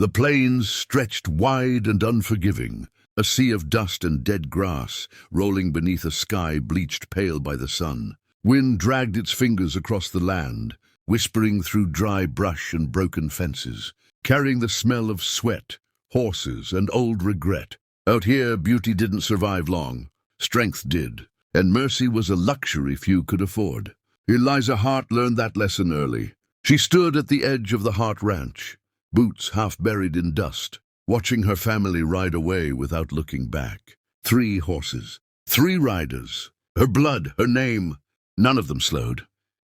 The plains stretched wide and unforgiving, a sea of dust and dead grass, rolling beneath a sky bleached pale by the sun. Wind dragged its fingers across the land, whispering through dry brush and broken fences, carrying the smell of sweat, horses, and old regret. Out here, beauty didn't survive long. Strength did, and mercy was a luxury few could afford. Eliza Hart learned that lesson early. She stood at the edge of the Hart Ranch, boots half buried in dust, watching her family ride away without looking back. 3 horses, 3 riders, her blood, her name. None of them slowed.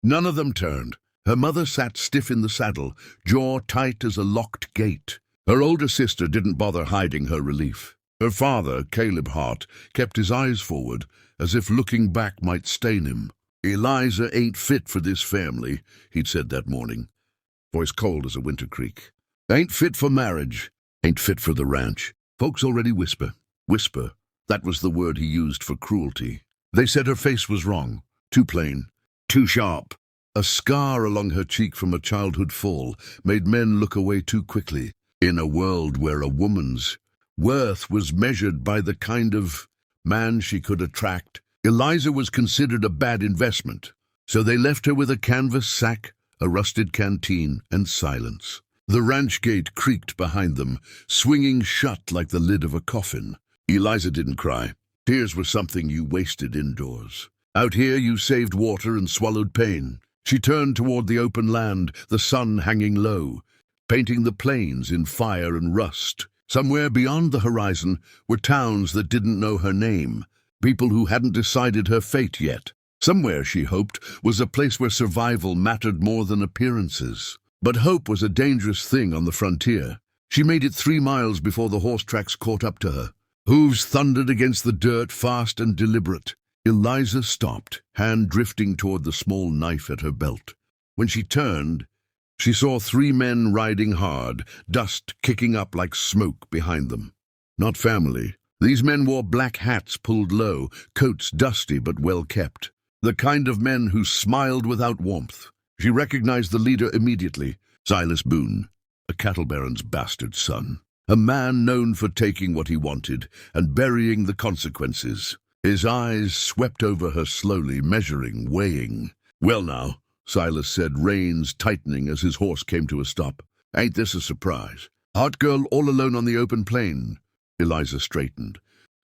None of them turned. Her mother sat stiff in the saddle, jaw tight as a locked gate. Her older sister didn't bother hiding her relief. Her father, Caleb Hart, kept his eyes forward, as if looking back might stain him. "Eliza ain't fit for this family," he'd said that morning, voice cold as a winter creek. "Ain't fit for marriage, ain't fit for the ranch." Folks already whisper. That was the word he used for cruelty. They said her face was wrong, too plain, too sharp. A scar along her cheek from a childhood fall made men look away too quickly. In a world where a woman's worth was measured by the kind of man she could attract, Eliza was considered a bad investment. So they left her with a canvas sack, a rusted canteen, and silence. The ranch gate creaked behind them, swinging shut like the lid of a coffin. Eliza didn't cry. Tears were something you wasted indoors. Out here you saved water and swallowed pain. She turned toward the open land, the sun hanging low, painting the plains in fire and rust. Somewhere beyond the horizon were towns that didn't know her name, people who hadn't decided her fate yet. Somewhere, she hoped, was a place where survival mattered more than appearances. But hope was a dangerous thing on the frontier. She made it 3 miles before the horse tracks caught up to her. Hooves thundered against the dirt, fast and deliberate. Eliza stopped, hand drifting toward the small knife at her belt. When she turned, she saw 3 men riding hard, dust kicking up like smoke behind them. Not family. These men wore black hats pulled low, coats dusty but well kept. The kind of men who smiled without warmth. She recognized the leader immediately, Silas Boone, a cattle baron's bastard son. A man known for taking what he wanted and burying the consequences. His eyes swept over her slowly, measuring, weighing. "Well now," Silas said, reins tightening as his horse came to a stop. "Ain't this a surprise? Hot girl all alone on the open plain." Eliza straightened.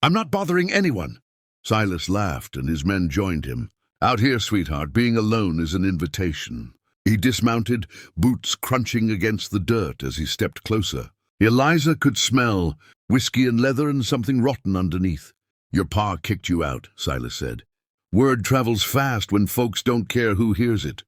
"I'm not bothering anyone." Silas laughed, and his men joined him. "Out here, sweetheart, being alone is an invitation." He dismounted, boots crunching against the dirt as he stepped closer. Eliza could smell whiskey and leather and something rotten underneath. "Your pa kicked you out," Silas said. "Word travels fast when folks don't care who hears it."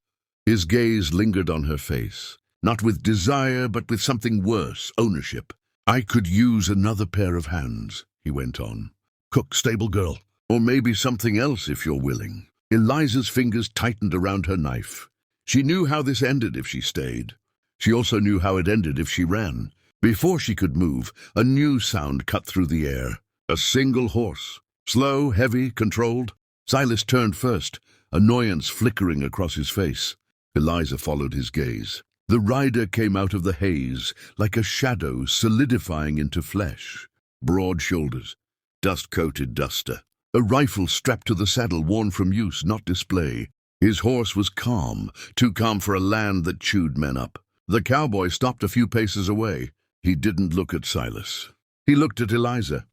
His gaze lingered on her face, not with desire but with something worse, ownership. "I could use another pair of hands," he went on. "Cook, stable girl, or maybe something else if you're willing." Eliza's fingers tightened around her knife. She knew how this ended if she stayed. She also knew how it ended if she ran. Before she could move, a new sound cut through the air. A single horse. Slow, heavy, controlled. Silas turned first, annoyance flickering across his face. Eliza followed his gaze. The rider came out of the haze, like a shadow solidifying into flesh. Broad shoulders, dust-coated duster. A rifle strapped to the saddle, worn from use, not display. His horse was calm, too calm for a land that chewed men up. The cowboy stopped a few paces away. He didn't look at Silas. He looked at Eliza.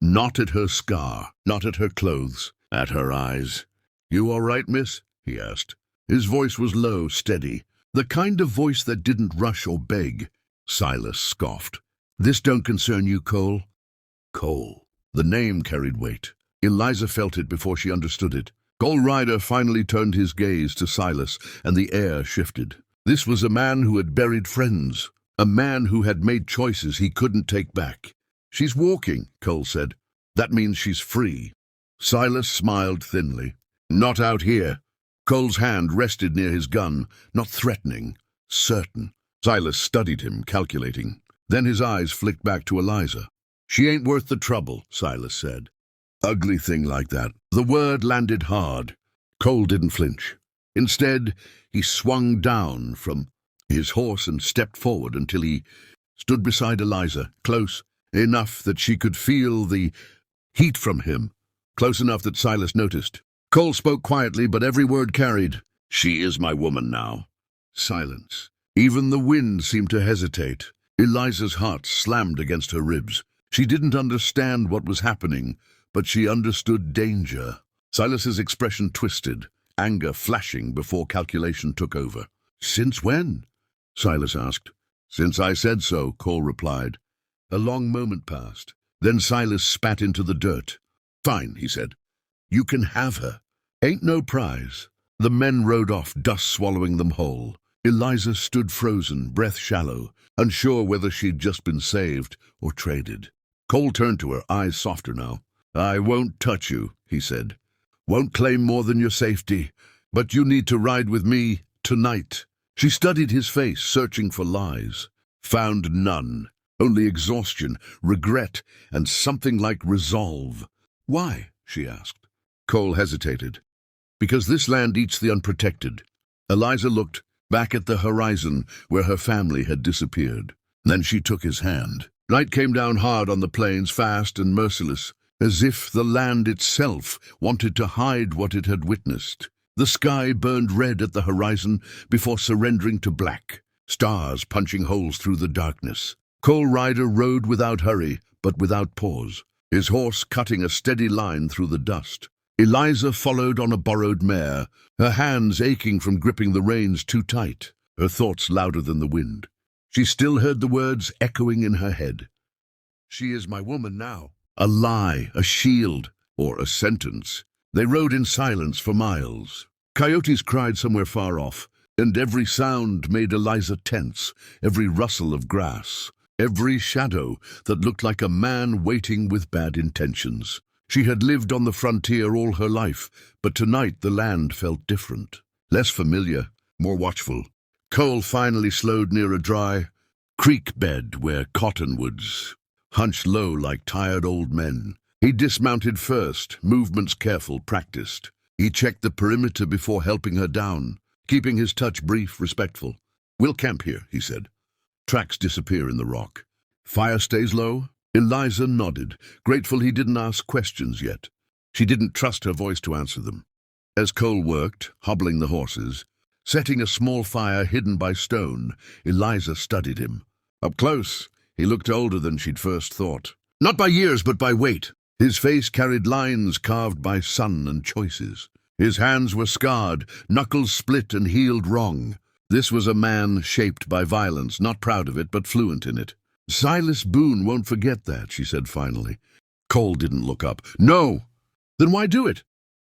Not at her scar, not at her clothes, at her eyes. "You all right, miss?" he asked. His voice was low, steady, the kind of voice that didn't rush or beg. Silas scoffed. "This don't concern you, Cole." Cole. The name carried weight. Eliza felt it before she understood it. Cole Ryder finally turned his gaze to Silas, and the air shifted. This was a man who had buried friends, a man who had made choices he couldn't take back. "She's walking," Cole said. "That means she's free." Silas smiled thinly. "Not out here." Cole's hand rested near his gun, not threatening, certain. Silas studied him, calculating. Then his eyes flicked back to Eliza. "She ain't worth the trouble," Silas said. Ugly thing like that. The word landed hard. Cole didn't flinch. Instead, he swung down from his horse and stepped forward until he stood beside Eliza, close enough that she could feel the heat from him, close enough that Silas noticed. Cole spoke quietly, but every word carried. "She is my woman now." Silence. Even the wind seemed to hesitate. Eliza's heart slammed against her ribs. She didn't understand what was happening, but she understood danger. Silas's expression twisted, anger flashing before calculation took over. "Since when?" Silas asked. "Since I said so," Cole replied. A long moment passed. Then Silas spat into the dirt. "Fine," he said. "You can have her. Ain't no prize." The men rode off, dust swallowing them whole. Eliza stood frozen, breath shallow, unsure whether she'd just been saved or traded. Cole turned to her, eyes softer now. "I won't touch you," he said. "Won't claim more than your safety, but you need to ride with me tonight." She studied his face, searching for lies. Found none. Only exhaustion, regret, and something like resolve. "Why?" she asked. Cole hesitated. "Because this land eats the unprotected." Eliza looked back at the horizon where her family had disappeared. Then she took his hand. Night came down hard on the plains, fast and merciless, as if the land itself wanted to hide what it had witnessed. The sky burned red at the horizon before surrendering to black, stars punching holes through the darkness. Cole Rider rode without hurry, but without pause, his horse cutting a steady line through the dust. Eliza followed on a borrowed mare, her hands aching from gripping the reins too tight, her thoughts louder than the wind. She still heard the words echoing in her head. "She is my woman now." A lie, a shield, or a sentence. They rode in silence for miles. Coyotes cried somewhere far off, and every sound made Eliza tense, every rustle of grass, every shadow that looked like a man waiting with bad intentions. She had lived on the frontier all her life, but tonight the land felt different, less familiar, more watchful. Cole finally slowed near a dry creek bed where cottonwoods hunched low like tired old men. He dismounted first, movements careful, practiced. He checked the perimeter before helping her down, keeping his touch brief, respectful. "We'll camp here," he said. "Tracks disappear in the rock. Fire stays low?" Eliza nodded, grateful he didn't ask questions yet. She didn't trust her voice to answer them. As Cole worked, hobbling the horses, setting a small fire hidden by stone, Eliza studied him. Up close, he looked older than she'd first thought. Not by years, but by weight. His face carried lines carved by sun and choices. His hands were scarred, knuckles split and healed wrong. This was a man shaped by violence, not proud of it, but fluent in it. "Silas Boone won't forget that," she said finally. Cole didn't look up. "No!" "Then why do it?"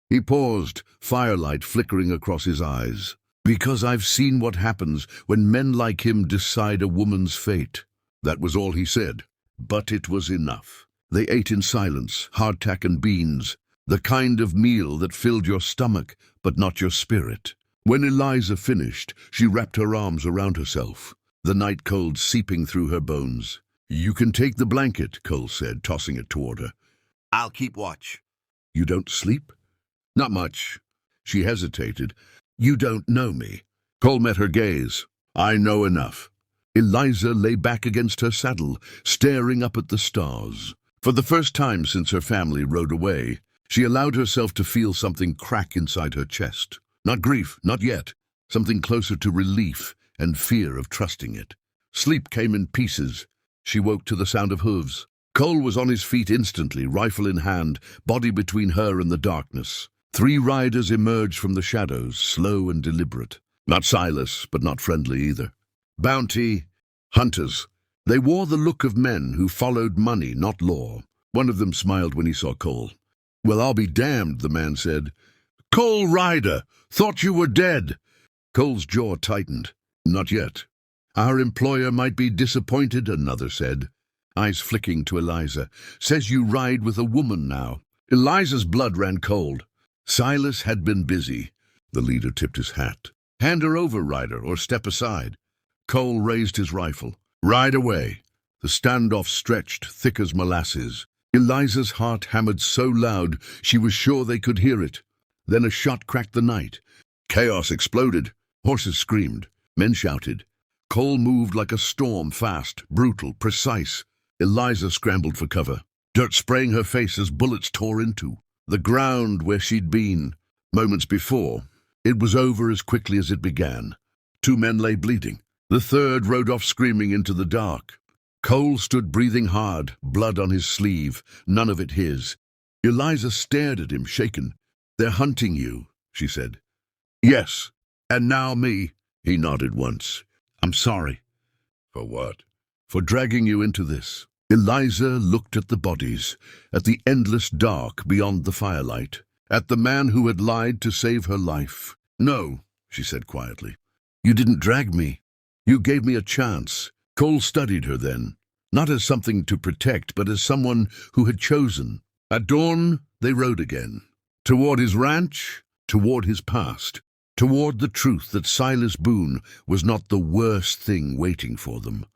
He paused, firelight flickering across his eyes. "Because I've seen what happens when men like him decide a woman's fate." That was all he said, but it was enough. They ate in silence, hardtack and beans, the kind of meal that filled your stomach but not your spirit. When Eliza finished, she wrapped her arms around herself, the night cold seeping through her bones. "You can take the blanket," Cole said, tossing it toward her. "I'll keep watch." "You don't sleep?" "Not much." She hesitated. "You don't know me." Cole met her gaze. "I know enough." Eliza lay back against her saddle, staring up at the stars. For the first time since her family rode away, she allowed herself to feel something crack inside her chest. Not grief, not yet. Something closer to relief and fear of trusting it. Sleep came in pieces. She woke to the sound of hooves. Cole was on his feet instantly, rifle in hand, body between her and the darkness. 3 riders emerged from the shadows, slow and deliberate. Not Silas, but not friendly either. Bounty hunters. They wore the look of men who followed money, not law. One of them smiled when he saw Cole. "Well, I'll be damned," the man said. "Cole Rider! Thought you were dead!" Cole's jaw tightened. "Not yet." "Our employer might be disappointed," another said, eyes flicking to Eliza. "Says you ride with a woman now." Eliza's blood ran cold. Silas had been busy. The leader tipped his hat. "Hand her over, Rider, or step aside." Cole raised his rifle. "Ride away." The standoff stretched, thick as molasses. Eliza's heart hammered so loud she was sure they could hear it. Then a shot cracked the night. Chaos exploded. Horses screamed. Men shouted. Cole moved like a storm, fast, brutal, precise. Eliza scrambled for cover, dirt spraying her face as bullets tore into the ground where she'd been moments before. It was over as quickly as it began. 2 men lay bleeding. The third rode off screaming into the dark. Cole stood breathing hard, blood on his sleeve, none of it his. Eliza stared at him, shaken. "They're hunting you," she said. "Yes, and now me." He nodded once. "I'm sorry." "For what?" "For dragging you into this." Eliza looked at the bodies, at the endless dark beyond the firelight, at the man who had lied to save her life. "No," she said quietly. "You didn't drag me. You gave me a chance." Cole studied her then, not as something to protect, but as someone who had chosen. At dawn, they rode again. Toward his ranch, toward his past, toward the truth that Silas Boone was not the worst thing waiting for them.